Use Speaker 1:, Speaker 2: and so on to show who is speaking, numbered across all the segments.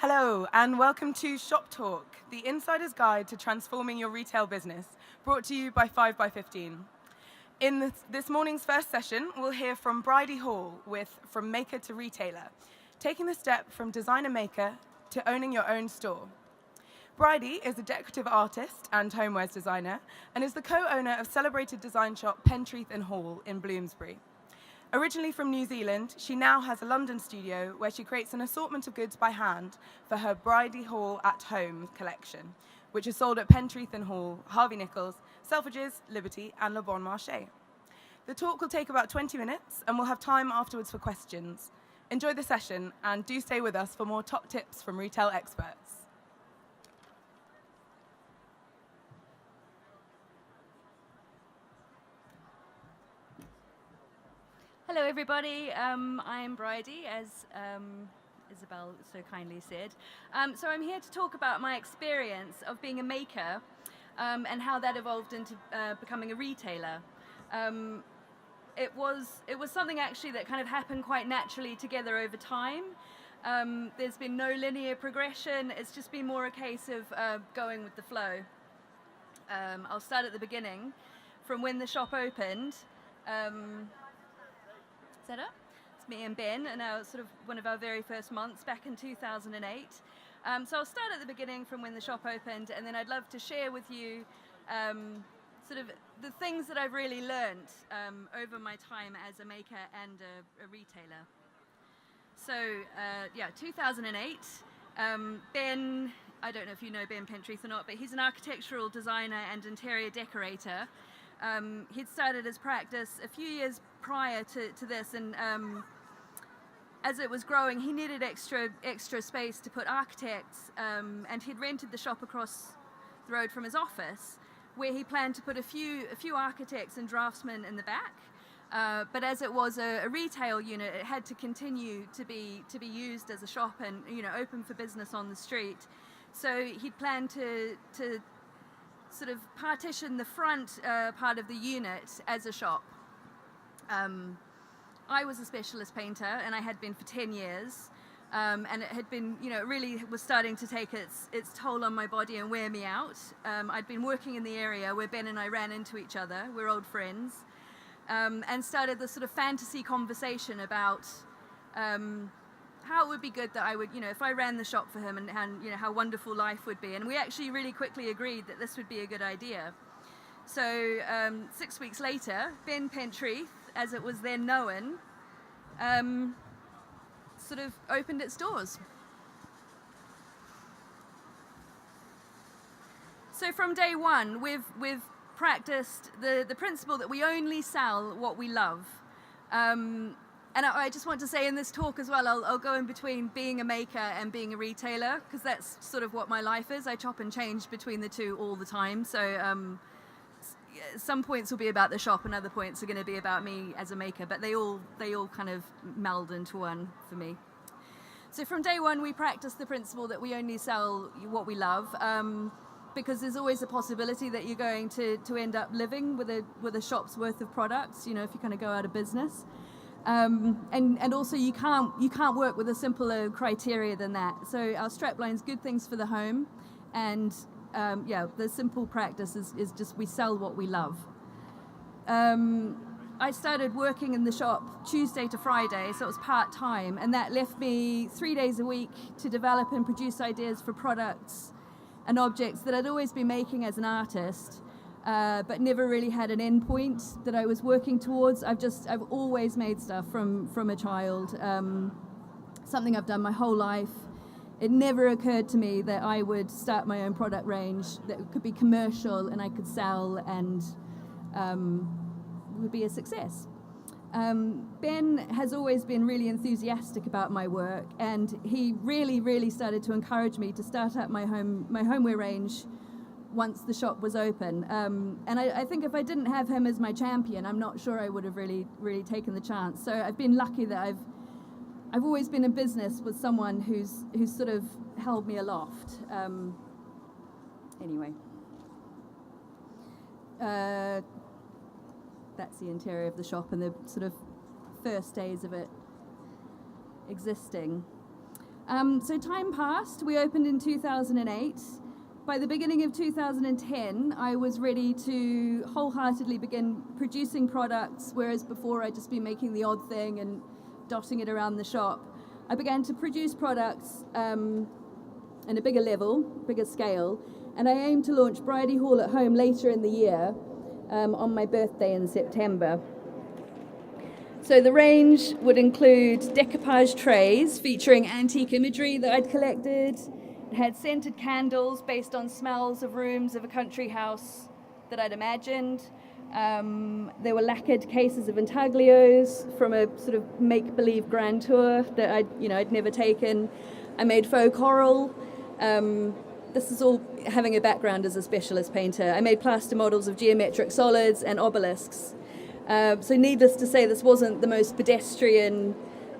Speaker 1: Hello, and welcome to Shop Talk, the insider's guide to transforming your retail business, brought to you by 5x15. In this morning's first session, we'll hear from Bridie Hall with From Maker to Retailer, taking the step from designer maker to owning your own store. Bridie is a decorative artist and homewares designer, and is the co-owner of celebrated design shop Pentreath Hall in Bloomsbury. Originally from New Zealand, she now has a London studio where she creates an assortment of goods by hand for her Bridie Hall at Home collection, which is sold at Pentreath Hall, Harvey Nichols, Selfridges, Liberty, and Le Bon Marché. The talk will take about 20 minutes, and we'll have time afterwards for questions. Enjoy the session, and do stay with us for more top tips from retail experts.
Speaker 2: Hello everybody, I'm Bridie, as Isabel so kindly said. So I'm here to talk about my experience of being a maker and how that evolved into becoming a retailer. It was something actually that kind of happened quite naturally together over time. There's been no linear progression, it's just been more a case of going with the flow. I'll start at the beginning, from when the shop opened. Is that up? It's me and Ben, and sort of one of our very first months back in 2008. So I'll start at the beginning from when the shop opened, and then I'd love to share with you sort of the things that I've really learned over my time as a maker and a retailer. So yeah, 2008, Ben, I don't know if you know Ben Pentreath or not, but he's an architectural designer and interior decorator. He'd started his practice a few years prior to this, and as it was growing, he needed extra space to put architects, and he'd rented the shop across the road from his office, where he planned to put a few architects and draftsmen in the back. But as it was a retail unit, it had to continue to be used as a shop and open for business on the street. So he'd planned to sort of partition the front part of the unit as a shop. I was a specialist painter, and I had been for 10 years, and it had been, it really was starting to take its toll on my body and wear me out. I'd been working in the area where Ben and I ran into each other, we're old friends, and started this sort of fantasy conversation about how it would be good that I would, if I ran the shop for him, and how wonderful life would be. And we actually really quickly agreed that this would be a good idea. So 6 weeks later, Ben Pentreath, as it was then known, sort of opened its doors. So from day one, we've practiced the principle that we only sell what we love. And I just want to say in this talk as well, I'll go in between being a maker and being a retailer, because that's sort of what my life is. I chop and change between the two all the time. So some points will be about the shop, and other points are going to be about me as a maker, but they all kind of meld into one for me. So from day one, we practice the principle that we only sell what we love, because there's always a possibility that you're going to end up living with a shop's worth of products, if you kind of go out of business. And also you can't work with a simpler criteria than that. So our strapline's good things for the home, and the simple practice is just we sell what we love. I started working in the shop Tuesday to Friday, so it was part-time, and that left me 3 days a week to develop and produce ideas for products and objects that I'd always been making as an artist, but never really had an end point that I was working towards. I've always made stuff from a child, something I've done my whole life. It never occurred to me that I would start my own product range that could be commercial and I could sell and would be a success. Ben has always been really enthusiastic about my work, and he really started to encourage me to start up my homeware range once the shop was open. And I think if I didn't have him as my champion, I'm not sure I would have really taken the chance. So I've been lucky that I've always been in business with someone who's sort of held me aloft. Anyway. That's the interior of the shop and the sort of first days of it existing. So time passed. We opened in 2008. By the beginning of 2010, I was ready to wholeheartedly begin producing products, whereas before I'd just been making the odd thing and dotting it around the shop. I began to produce products in a bigger level, bigger scale, and I aim to launch Bridie Hall at home later in the year on my birthday in September. So the range would include decoupage trays featuring antique imagery that I'd collected. It had scented candles based on smells of rooms of a country house that I'd imagined. There were lacquered cases of intaglios from a sort of make-believe grand tour that I'd never taken. I made faux coral. This is all having a background as a specialist painter. I made plaster models of geometric solids and obelisks. So needless to say, this wasn't the most pedestrian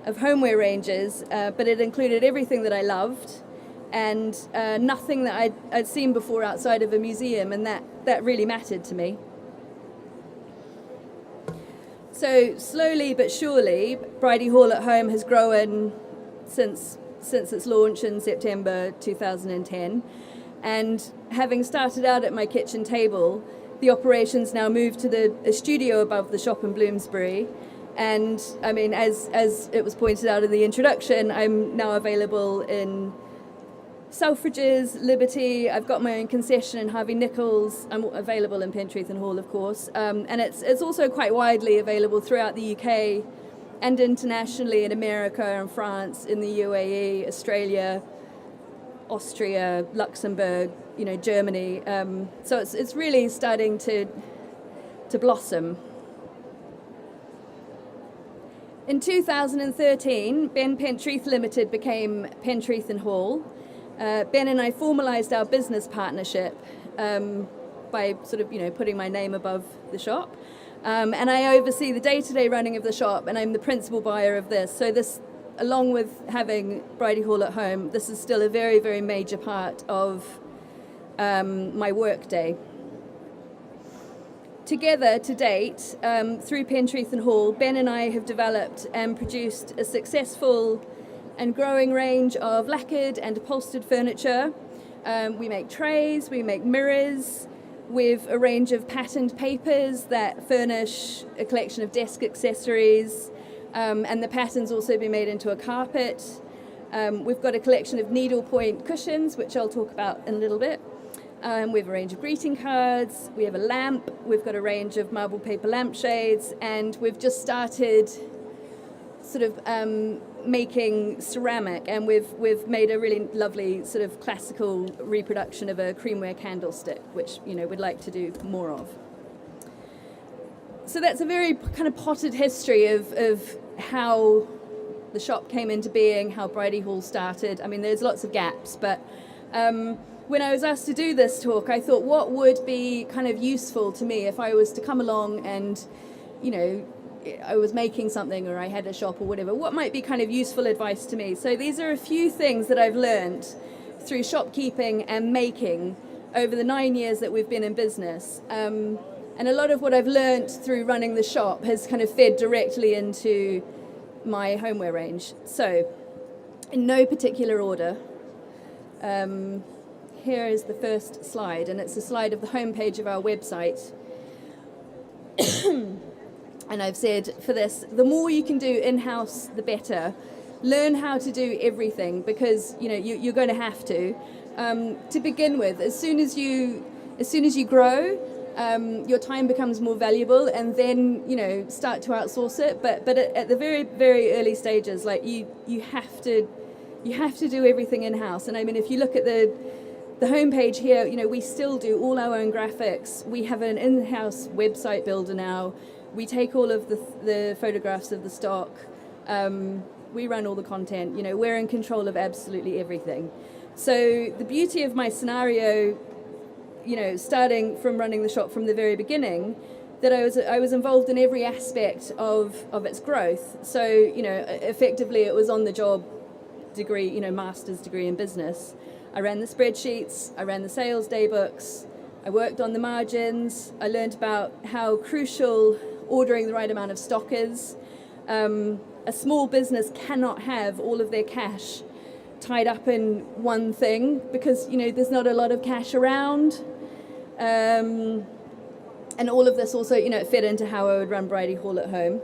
Speaker 2: of homeware ranges, but it included everything that I loved and nothing that I'd seen before outside of a museum, and that really mattered to me. So slowly but surely, Bridie Hall at home has grown since its launch in September 2010. And having started out at my kitchen table, the operations now moved to a studio above the shop in Bloomsbury. And I mean, as it was pointed out in the introduction, I'm now available in Selfridges, Liberty. I've got my own concession in Harvey Nichols. I'm available in Pentreath Hall, of course. And it's also quite widely available throughout the UK and internationally in America and France, in the UAE, Australia, Austria, Luxembourg, Germany. So it's really starting to blossom. In 2013, Ben Pentreath Limited became Pentreath Hall. Ben and I formalised our business partnership by sort of putting my name above the shop. And I oversee the day-to-day running of the shop, and I'm the principal buyer of this. So this, along with having Bridie Hall at home, this is still a very, very major part of my work day. Together, to date, through Pentreath Hall, Ben and I have developed and produced a successful and growing range of lacquered and upholstered furniture. We make trays, we make mirrors, with a range of patterned papers that furnish a collection of desk accessories, and the patterns also be made into a carpet. We've got a collection of needlepoint cushions, which I'll talk about in a little bit. We have a range of greeting cards, we have a lamp, we've got a range of marble paper lampshades, and we've just started sort of making ceramic, and we've made a really lovely sort of classical reproduction of a creamware candlestick, which we'd like to do more of. So that's a very kind of potted history of how the shop came into being, how Bridie Hall started. I mean, there's lots of gaps, but when I was asked to do this talk, I thought, what would be kind of useful to me if I was to come along and I was making something, or I had a shop or whatever, what might be kind of useful advice to me? So these are a few things that I've learned through shopkeeping and making over the 9 years that we've been in business. And a lot of what I've learned through running the shop has kind of fed directly into my homeware range. So, in no particular order, here is the first slide, and it's a slide of the homepage of our website. And I've said for this, the more you can do in-house, the better. Learn how to do everything, because you're going to have to. To begin with, as soon as you grow, your time becomes more valuable, and then start to outsource it. But at the very, very early stages, like you have to do everything in-house. And I mean, if you look at the homepage here, we still do all our own graphics. We have an in-house website builder now. We take all of the photographs of the stock. We run all the content. We're in control of absolutely everything. So the beauty of my scenario, starting from running the shop from the very beginning, that I was involved in every aspect of its growth. So effectively it was on the job degree, master's degree in business. I ran the spreadsheets, I ran the sales day books, I worked on the margins, I learned about how crucial ordering the right amount of stock is. A small business cannot have all of their cash
Speaker 3: tied up in one thing because, there's not a lot of cash around. And all of this also, it fed into how I would run Bridie Hall at home.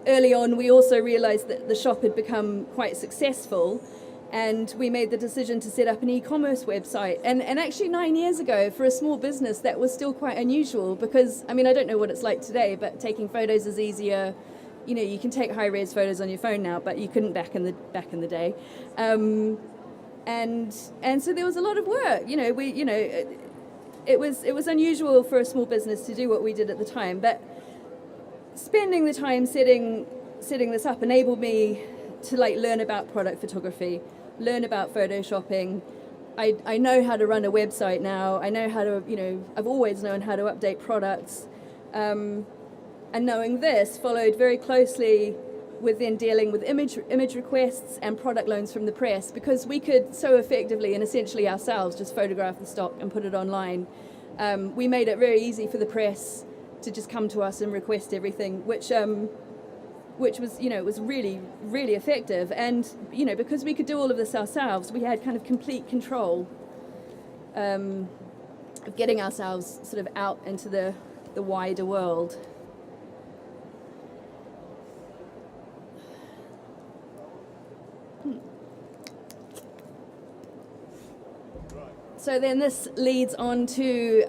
Speaker 3: Early on, we also realized that the shop had become quite successful, and we made the decision to set up an e-commerce website. And actually 9 years ago, for a small business, that was still quite unusual because, I don't know what it's like today, but taking photos is easier. You can take high-res photos on your phone now, but you couldn't back in the day. And so there was a lot of work. It was unusual for a small business to do what we did at the time, but spending the time setting this up enabled me to learn about product photography, learn about photoshopping. I know how to run a website now. I know how to, I've always known how to update products. And knowing this followed very closely with then dealing with image requests and product loans from the press, because we could so effectively and essentially ourselves just photograph the stock and put it online. We made it very easy for the press to just come to us and request everything, which was, it was really, really effective. And, because we could do all of this ourselves, we had kind of complete control of getting ourselves sort of out into the wider world. So then this leads on to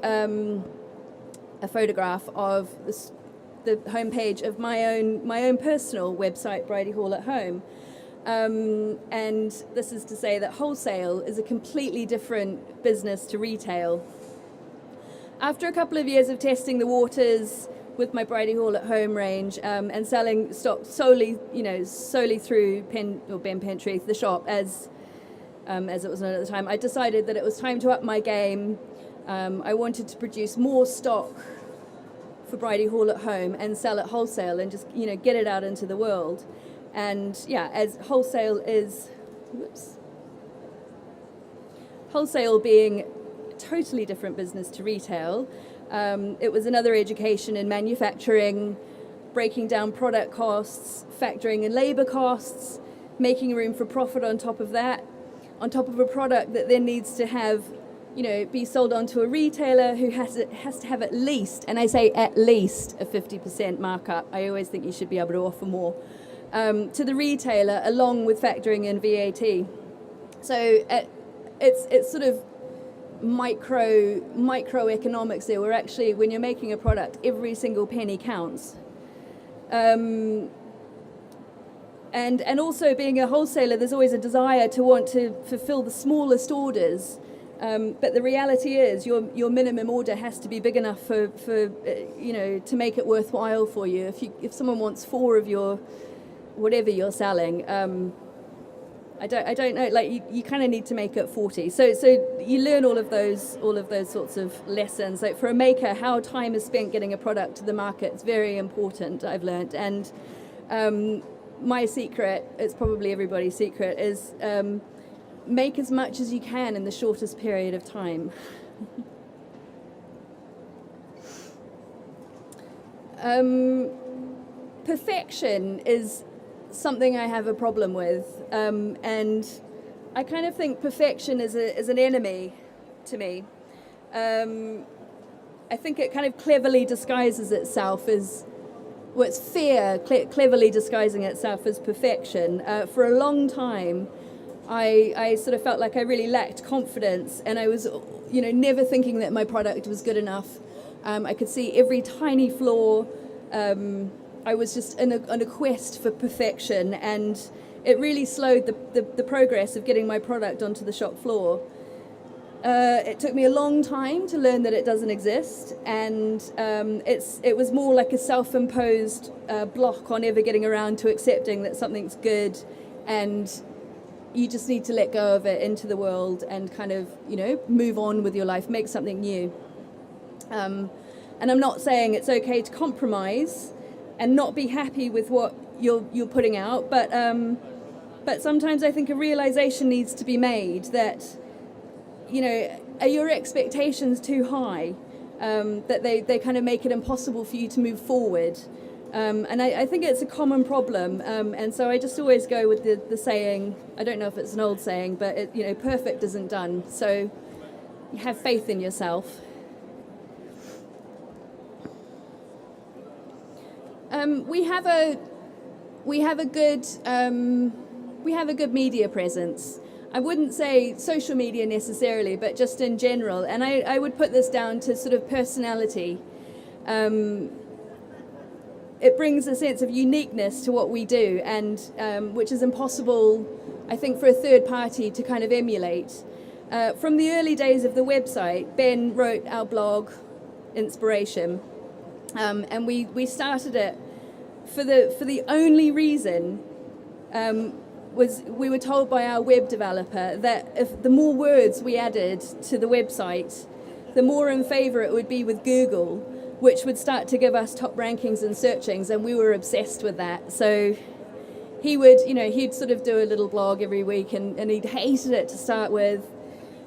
Speaker 3: a photograph of the homepage of my own personal website, Bridie Hall at Home. And this is to say that wholesale is a completely different business to retail. After a couple of years of testing the waters with my Bridie Hall at Home range and selling stock solely through Pentreath, the shop, as it was known at the time, I decided that it was time to up my game. I wanted to produce more stock for Bridie Hall at Home and sell at wholesale and just, get it out into the world. And as wholesale being a totally different business to retail, it was another education in manufacturing, breaking down product costs, factoring in labor costs, making room for profit on top of that, on top of a product that then needs to have, be sold on to a retailer who has to have at least, and I say at least, a 50% markup. I always think you should be able to offer more to the retailer, along with factoring in VAT. So it's sort of microeconomics there, where actually when you're making a product, every single penny counts. And also being a wholesaler, there's always a desire to want to fulfill the smallest orders. But the reality is your minimum order has to be big enough for to make it worthwhile for you. If someone wants 4 of your whatever you're selling, I don't know, you kind of need to make it 40. So you learn all of those sorts of lessons. Like for a maker, how time is spent getting a product to the market is very important, I've learned. And my secret, it's probably everybody's secret, is make as much as you can in the shortest period of time. Perfection is something I have a problem with, and I kind of think perfection is an enemy to me. I think it kind of cleverly disguises itself as it's fear, cleverly disguising itself as perfection. For a long time, I sort of felt like I really lacked confidence, and I was, never thinking that my product was good enough. I could see every tiny flaw. I was just on a quest for perfection, and it really slowed the progress of getting my product onto the shop floor. It took me a long time to learn that it doesn't exist, and it was more like a self-imposed block on ever getting around to accepting that something's good, and you just need to let go of it into the world and kind of, move on with your life, make something new. And I'm not saying it's okay to compromise and not be happy with what you're putting out, but sometimes I think a realization needs to be made that, are your expectations too high, that they kind of make it impossible for you to move forward? And I think it's a common problem, and so I just always go with the saying, I don't know if it's an old saying, but perfect isn't done, so have faith in yourself. We have a good media presence. I wouldn't say social media necessarily, but just in general, and I would put this down to sort of personality. It brings a sense of uniqueness to what we do, and which is impossible, I think, for a third party to kind of emulate. From the early days of the website, Ben wrote our blog, Inspiration, and we started it for the only reason was we were told by our web developer that if the more words we added to the website, the more in favour it would be with Google, which would start to give us top rankings and searchings, and we were obsessed with that. So he'd sort of do a little blog every week, and he'd hated it to start with,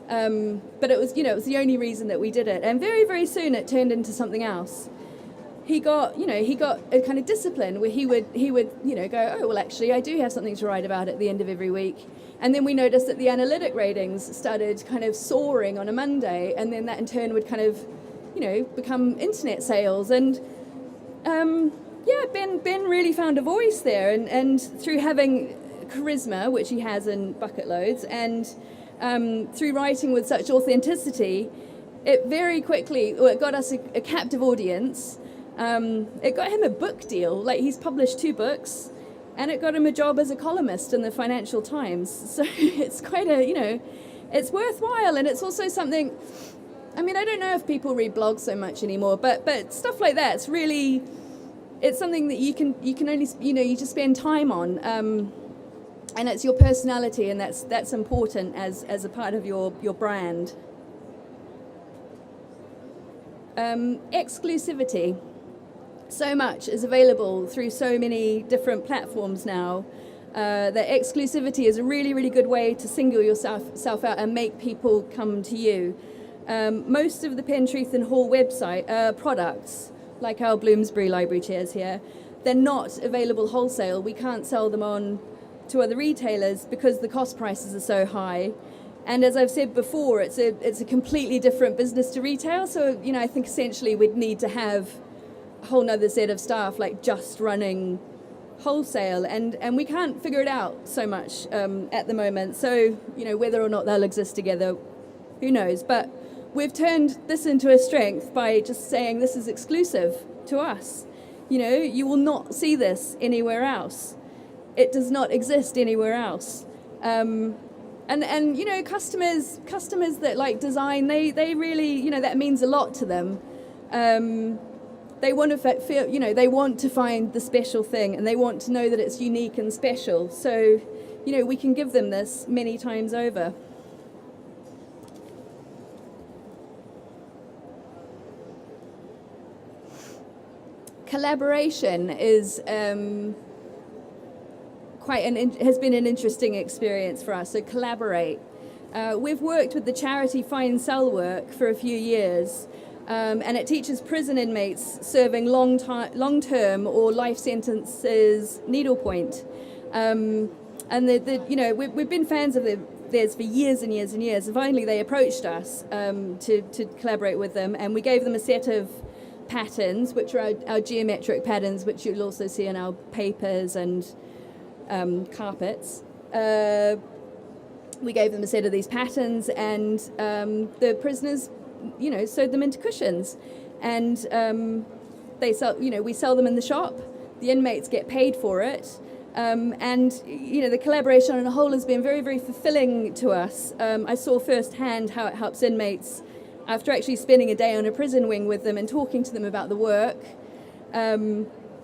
Speaker 3: but it was the only reason that we did it. And very, very soon it turned into something else. He got a kind of discipline where he would go, oh, well, actually, I do have something to write about at the end of every week. And then we noticed that the analytic ratings started kind of soaring on a Monday, and then that in turn would kind of become internet sales. And Ben really found a voice there, and through having charisma, which he has in bucket loads, and through writing with such authenticity, it very quickly it got us a captive audience. It got him a book deal. Like, he's published 2 books, and it got him a job as a columnist in the Financial Times. So it's quite it's worthwhile, and it's also something. I mean, I don't know if people read blogs so much anymore, but stuff like that, it's something that you can only, you just spend time on, and it's your personality, and that's important as a part of your brand. Exclusivity. So much is available through so many different platforms now. That exclusivity is a really, really good way to single yourself out and make people come to you. Most of the Pentreath Hall website products, like our Bloomsbury library chairs here, they're not available wholesale. We can't sell them on to other retailers because the cost prices are so high. And as I've said before, it's a completely different business to retail. So I think essentially we'd need to have a whole nother set of staff like just running wholesale, and we can't figure it out so much at the moment. So whether or not they'll exist together, who knows? But we've turned this into a strength by just saying this is exclusive to us. You will not see this anywhere else. It does not exist anywhere else. And customers that like design, they really, that means a lot to them. They want to feel, they want to find the special thing, and they want to know that it's unique and special. So, we can give them this many times over. Collaboration is has been an interesting experience for us. So collaborate. We've worked with the charity Find Sell Work for a few years, and it teaches prison inmates serving long-term or life sentences needlepoint. And we've been fans of theirs for years and years and years. And finally, they approached us to collaborate with them, and we gave them a set of patterns, which are our geometric patterns, which you'll also see in our papers and carpets. We gave them a set of these patterns, and the prisoners, sewed them into cushions, and we sell them in the shop. The inmates get paid for it, and the collaboration on a whole has been very, very fulfilling to us. I saw firsthand how it helps inmates after actually spending a day on a prison wing with them and talking to them about the work.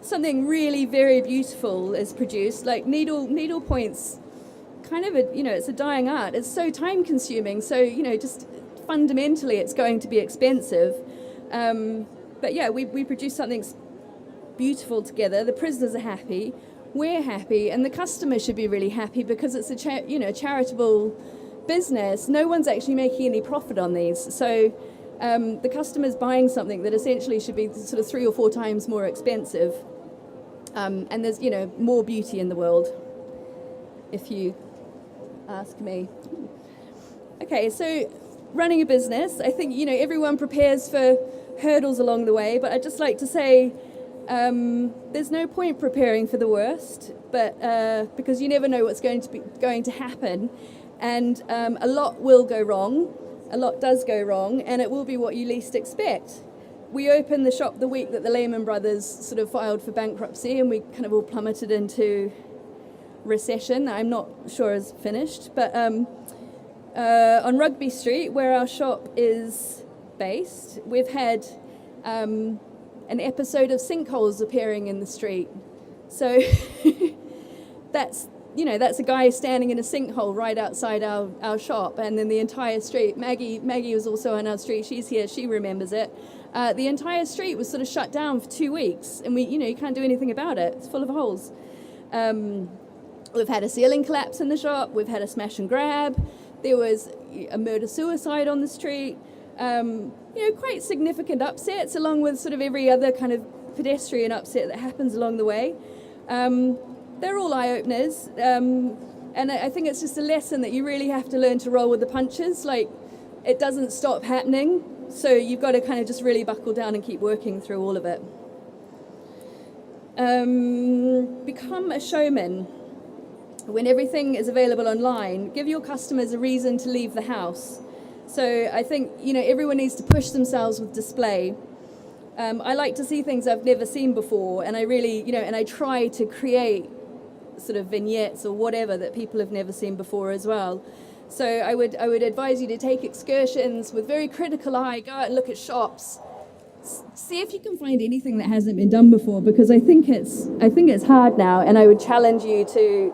Speaker 3: Something really very beautiful is produced, like needle points. Kind of it's a dying art. It's so time consuming. So just fundamentally, it's going to be expensive. But yeah, we produce something beautiful together. The prisoners are happy, we're happy, and the customer should be really happy because it's a charitable business. No one's actually making any profit on these. So the customer's buying something that essentially should be sort of 3 or 4 times more expensive. And there's, more beauty in the world, if you ask me. Okay, so running a business, I think, everyone prepares for hurdles along the way, but I'd just like to say there's no point preparing for the worst, but because you never know what's going to happen, and a lot will go wrong, a lot does go wrong, and it will be what you least expect. We opened the shop the week that the Lehman Brothers sort of filed for bankruptcy, and we kind of all plummeted into recession. I'm not sure is finished, but on Rugby Street, where our shop is based, we've had an episode of sinkholes appearing in the street. So that's a guy standing in a sinkhole right outside our shop, and then the entire street. Maggie was also on our street. She's here. She remembers it. The entire street was sort of shut down for 2 weeks, and you can't do anything about it. It's full of holes. We've had a ceiling collapse in the shop. We've had a smash and grab. There was a murder-suicide on the street. Quite significant upsets, along with sort of every other kind of pedestrian upset that happens along the way. They're all eye-openers, and I think it's just a lesson that you really have to learn to roll with the punches. Like, it doesn't stop happening, so you've got to kind of just really buckle down and keep working through all of it. Become a showman. When everything is available online, give your customers a reason to leave the house. So I think, everyone needs to push themselves with display. I like to see things I've never seen before, and I really, and I try to create sort of vignettes or whatever that people have never seen before as well. So I would advise you to take excursions with very critical eye, go out and look at shops, see if you can find anything that hasn't been done before, because I think it's hard now, and I would challenge you to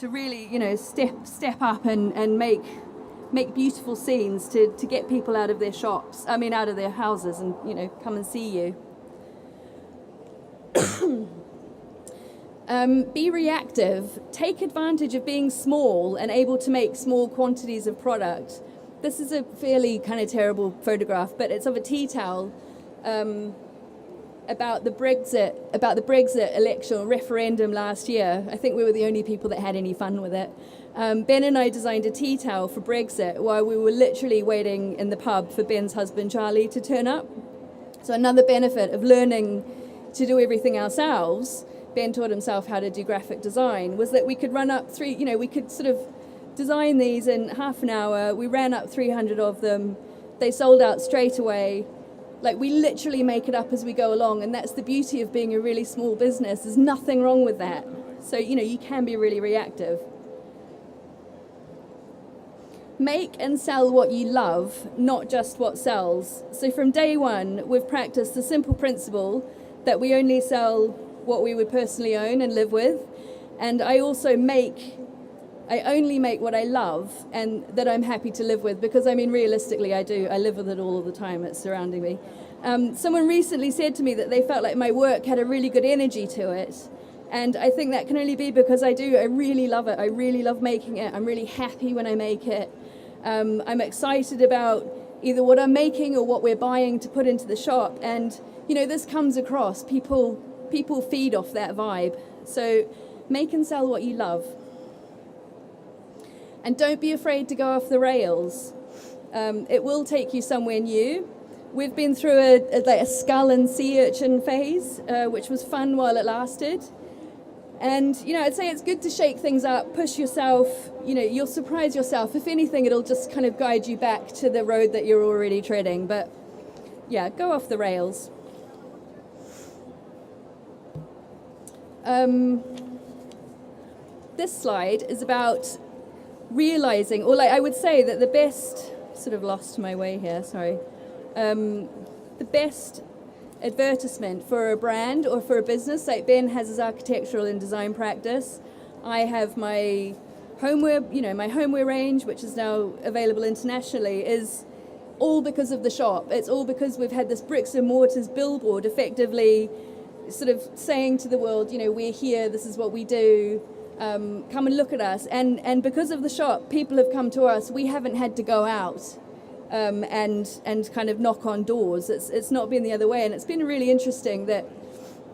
Speaker 3: really, step up and make beautiful scenes to get people out of their shops, out of their houses, and, come and see you. Be reactive. Take advantage of being small and able to make small quantities of product. This is a fairly kind of terrible photograph, but it's of a tea towel about the Brexit election or referendum last year. I think we were the only people that had any fun with it. Ben and I designed a tea towel for Brexit while we were literally waiting in the pub for Ben's husband Charlie to turn up. So another benefit of learning to do everything ourselves, Ben taught himself how to do graphic design, was that we could run up we could sort of design these in half an hour. We ran up 300 of them. They sold out straight away. Like, we literally make it up as we go along, and that's the beauty of being a really small business. There's nothing wrong with that. So, you can be really reactive. Make and sell what you love, not just what sells. So from day one, we've practiced the simple principle that we only sell what we would personally own and live with. And I only make what I love and that I'm happy to live with, because realistically I do. I live with it all of the time. It's surrounding me. Someone recently said to me that they felt like my work had a really good energy to it. And I think that can only be because I really love it. I really love making it. I'm really happy when I make it. I'm excited about either what I'm making or what we're buying to put into the shop. And, this comes across. People feed off that vibe. So make and sell what you love. And don't be afraid to go off the rails. It will take you somewhere new. We've been through a skull and sea urchin phase, which was fun while it lasted. And, I'd say it's good to shake things up, push yourself. You'll surprise yourself. If anything, it'll just kind of guide you back to the road that you're already treading. But, yeah, go off the rails. This slide is about realizing, or I would say that the best, sort of lost my way here, sorry. The best advertisement for a brand or for a business, like Ben has his architectural and design practice. I have my homeware, my homeware range, which is now available internationally, is all because of the shop. It's all because we've had this bricks and mortars billboard effectively sort of saying to the world, we're here, this is what we do, come and look at us. And because of the shop, people have come to us. We haven't had to go out and kind of knock on doors. It's not been the other way, and it's been really interesting that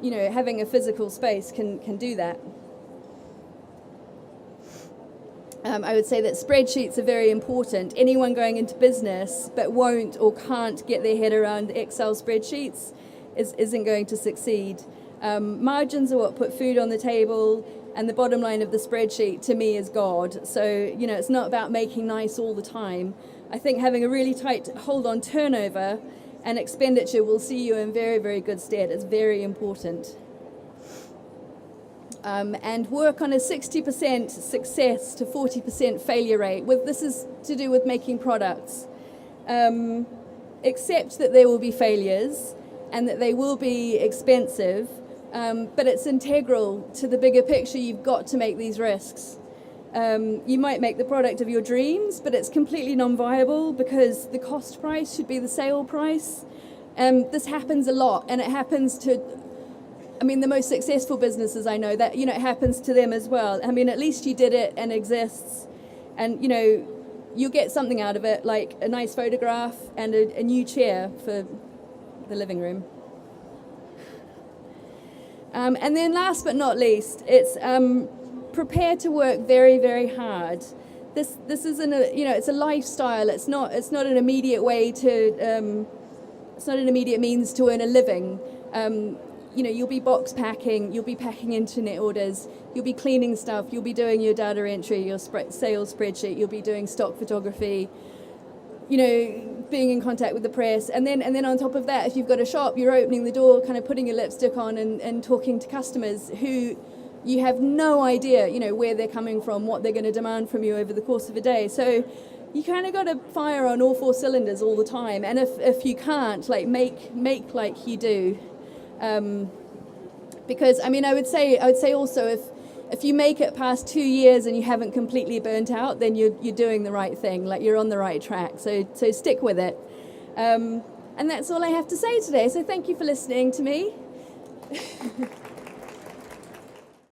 Speaker 3: having a physical space can do that. I would say that spreadsheets are very important. Anyone going into business but won't or can't get their head around Excel spreadsheets isn't going to succeed. Margins are what put food on the table, and the bottom line of the spreadsheet to me is God. So, it's not about making nice all the time. I think having a really tight hold on turnover and expenditure will see you in very, very good stead. It's very important. And work on a 60% success to 40% failure rate. This is to do with making products. Accept that there will be failures and that they will be expensive, but it's integral to the bigger picture. You've got to make these risks. You might make the product of your dreams, but it's completely non-viable because the cost price should be the sale price. This happens a lot, and it happens to the most successful businesses I know, that, it happens to them as well. At least you did it and exists. And, you'll get something out of it, like a nice photograph and a new chair for the living room. And then last but not least, it's prepare to work very, very hard. This isn't it's a lifestyle. It's not an immediate way to, it's not an immediate means to earn a living. You'll be box packing, you'll be packing internet orders, you'll be cleaning stuff, you'll be doing your data entry, your sales spreadsheet, you'll be doing stock photography, being in contact with the press. And then on top of that, if you've got a shop, you're opening the door, kind of putting your lipstick on and talking to customers who you have no idea, where they're coming from, what they're going to demand from you over the course of a day. So you kind of got to fire on all four cylinders all the time. And if you can't, make like you do. Because I would say also if you make it past 2 years and you haven't completely burnt out, then you're doing the right thing, you're on the right track. So stick with it. And that's all I have to say today. So thank you for listening to me.